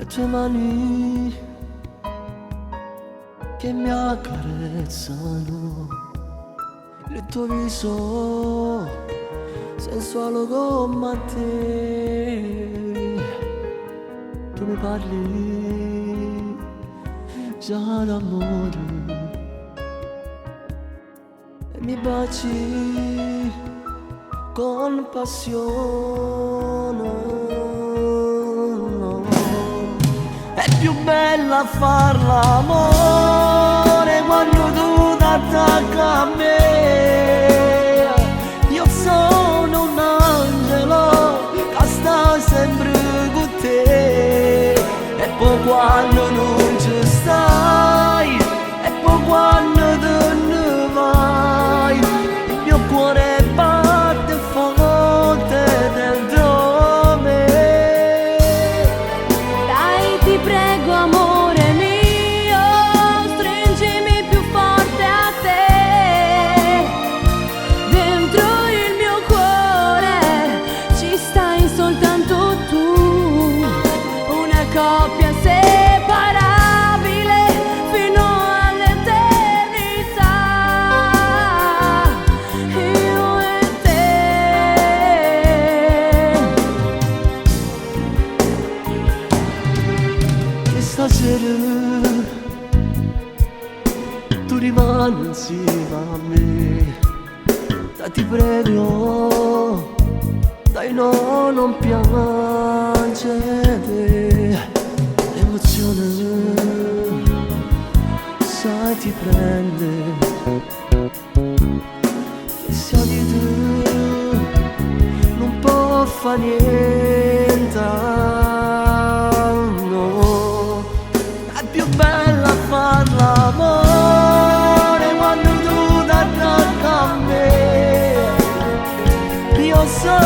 tue mani che mi accarezzano, il tuo viso sensuale come te. Tu mi parli già d'amore e mi baci con passione. È più bella far l'amore quando tu t'attacchi a me. Io sono un angelo che sta sempre con te. E poi quando non ci stai, e poi quando te ne vai, il mio cuore batte forte dentro me. Dai, ti prego amore mio, stringimi più forte a te. Dentro il mio cuore ci stai soltanto tu, una coppia separabile fino all'eternità, io e te. E stasera tu rimani insieme a me. Dai, ti prego, dai, no, non piangere. L'emozione, sai, ti prende. Che sia di te non può fa niente, no. È più bella far l'amore quando tu t'attacchi a me. Io so